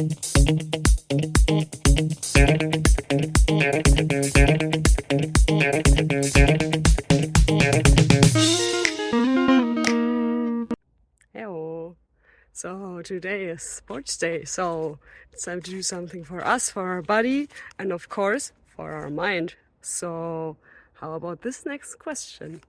Hello. So today is sports day, so it's time to do something for us, for our body, and of course for our mind. So how about this next question?